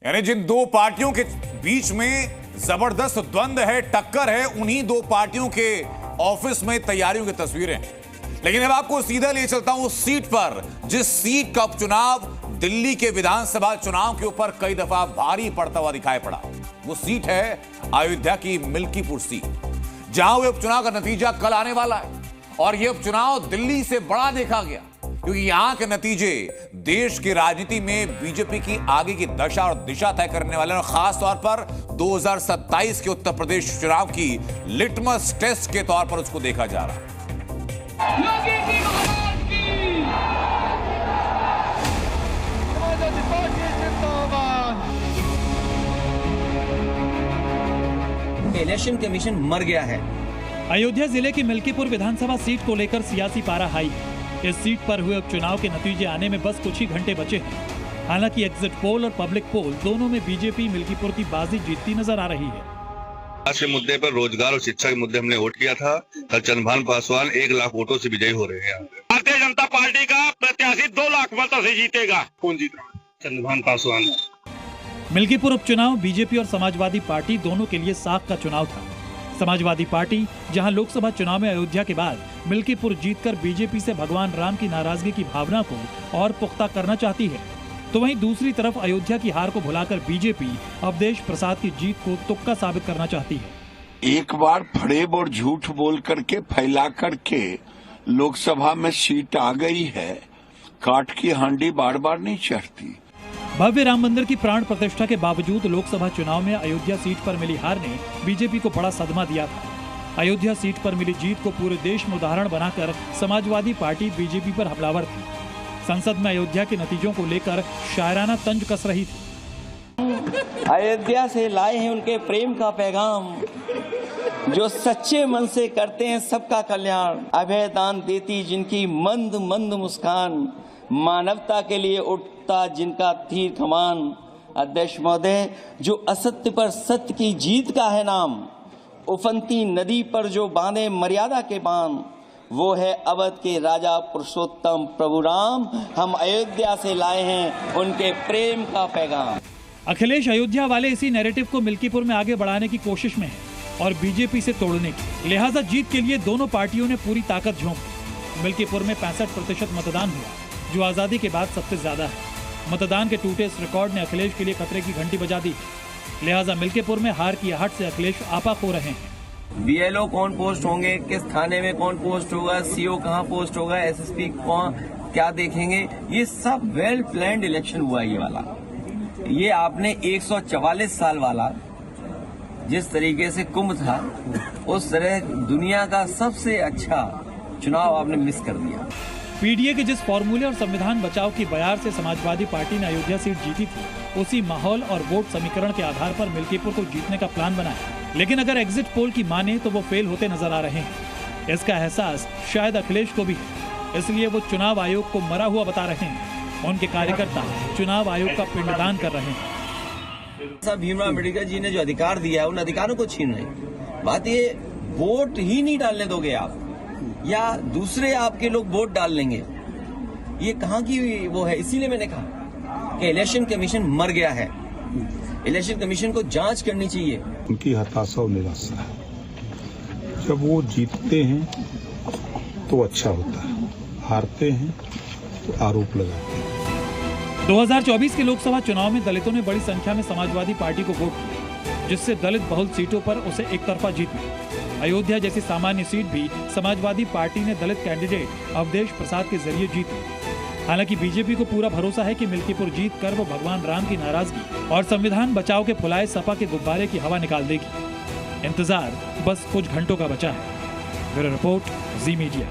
यानी जिन दो पार्टियों के बीच में जबरदस्त द्वंद्व है, टक्कर है, उन्हीं दो पार्टियों के ऑफिस में तैयारियों की तस्वीरें। लेकिन अब आपको सीधा ले चलता हूं उस सीट पर जिस सीट का उपचुनाव दिल्ली के विधानसभा चुनाव के ऊपर कई दफा भारी पड़ता हुआ दिखाई पड़ा। वो सीट है अयोध्या की मिल्कीपुर सीट, जहां हुए उपचुनाव का नतीजा कल आने वाला है। और यह उपचुनाव दिल्ली से बड़ा देखा गया क्योंकि यहां के नतीजे देश की राजनीति में बीजेपी की आगे की दशा और दिशा तय करने वाले हैं, और खास तौर पर 2027 के उत्तर प्रदेश चुनाव की लिटमस टेस्ट के तौर पर उसको देखा जा रहा है। इलेक्शन कमीशन मर गया है। अयोध्या जिले की मिल्कीपुर विधानसभा सीट को लेकर सियासी पारा हाई है। इस सीट पर हुए उपचुनाव के नतीजे आने में बस कुछ ही घंटे बचे हैं। हालांकि एग्जिट पोल और पब्लिक पोल दोनों में बीजेपी मिल्कीपुर की बाजी जीतती नजर आ रही है। आज के मुद्दे पर रोजगार और शिक्षा के मुद्दे हमने वोट किया था। कल चंद्रभान पासवान 1 लाख वोटों से विजयी हो रहे हैं। भारतीय जनता पार्टी का प्रत्याशी 2 लाख मतों से जीतेगा। कौन जीत रहा है? चंद्रभान पासवान। मिल्कीपुर उपचुनाव बीजेपी और समाजवादी पार्टी दोनों के लिए साख का चुनाव था। समाजवादी पार्टी जहां लोकसभा चुनाव में अयोध्या के बाद मिल्कीपुर जीतकर बीजेपी से भगवान राम की नाराजगी की भावना को और पुख्ता करना चाहती है, तो वहीं दूसरी तरफ अयोध्या की हार को भुलाकर बीजेपी अवधेश प्रसाद की जीत को तुक्का साबित करना चाहती है। एक बार फरेब और झूठ बोल करके फैला करके लोकसभा में सीट आ गई है, काट की हांडी बार बार नहीं चढ़ती। भव्य राम मंदिर की प्राण प्रतिष्ठा के बावजूद लोकसभा चुनाव में अयोध्या सीट पर मिली हार ने बीजेपी को बड़ा सदमा दिया था। अयोध्या सीट पर मिली जीत को पूरे देश में उदाहरण बनाकर समाजवादी पार्टी बीजेपी पर हमलावर थी। संसद में अयोध्या के नतीजों को लेकर शायराना तंज कस रही थी। अयोध्या से लाए हैं उनके प्रेम का पैगाम, जो सच्चे मन से करते हैं सबका कल्याण। अभय दान देती जिनकी मंद मंद मुस्कान, मानवता के लिए उठता जिनका तीर कमान। अध्यक्ष महोदय, जो असत्य पर सत्य की जीत का है नाम, उफनती नदी पर जो बांधे मर्यादा के बांध, वो है अवध के राजा पुरुषोत्तम प्रभु राम। हम अयोध्या से लाए हैं उनके प्रेम का पैगाम। अखिलेश अयोध्या वाले इसी नैरेटिव को मिल्कीपुर में आगे बढ़ाने की कोशिश में है और बीजेपी से तोड़ने की। लिहाजा जीत के लिए दोनों पार्टियों ने पूरी ताकत झोंकी। मिल्कीपुर में 65% मतदान हुआ, जो आजादी के बाद सबसे ज्यादा है। मतदान के टूटे इस रिकॉर्ड ने अखिलेश के लिए खतरे की घंटी बजा दी। लिहाजा मिल्कीपुर में हार की आहट से अखिलेश आपा खो रहे हैं। बीएलओ कौन पोस्ट होंगे, किस थाने में कौन पोस्ट होगा, सीओ कहां पोस्ट होगा, एसएसपी कौन क्या देखेंगे, ये सब वेल प्लान्ड इलेक्शन हुआ। ये वाला ये आपने 144 साल वाला जिस तरीके से कुंभ था, उस तरह दुनिया का सबसे अच्छा चुनाव आपने मिस कर दिया। पीडीए के जिस फॉर्मूले और संविधान बचाव की बयार से समाजवादी पार्टी ने अयोध्या सीट जीती थी, उसी माहौल और वोट समीकरण के आधार पर मिल्कीपुर को जीतने का प्लान बना है। लेकिन अगर एग्जिट पोल की माने तो वो फेल होते नजर आ रहे हैं। इसका एहसास शायद अखिलेश को भी है, इसलिए वो चुनाव आयोग को मरा हुआ बता रहे हैं। उनके कार्यकर्ता चुनाव आयोग का पिंडदान कर रहे हैं। भीमराव अम्बेडकर जी ने जो अधिकार दिया है, उन अधिकारों को छीन रहे। बात ये वोट ही नहीं डालने दोगे आप, या दूसरे आपके लोग वोट डाल लेंगे, ये कहाँ की वो है। इसीलिए मैंने कहा कि इलेक्शन कमीशन मर गया है। इलेक्शन कमीशन को जांच करनी चाहिए। उनकी हताशा और निराशा है। जब वो जीतते हैं तो अच्छा होता है, हारते हैं तो आरोप लगाते हैं। 2024 के लोकसभा चुनाव में दलितों ने बड़ी संख्या में समाजवादी पार्टी को वोट दिया, जिससे दलित बहुल सीटों पर उसे एक तरफा जीत मिली। अयोध्या जैसी सामान्य सीट भी समाजवादी पार्टी ने दलित कैंडिडेट अवधेश प्रसाद के जरिए जीती। हालांकि बीजेपी को पूरा भरोसा है कि मिल्कीपुर जीत कर वो भगवान राम की नाराजगी और संविधान बचाओ के फुलाए सपा के गुब्बारे की हवा निकाल देगी। इंतजार बस कुछ घंटों का बचा है। ब्यूरो रिपोर्ट, जी मीडिया।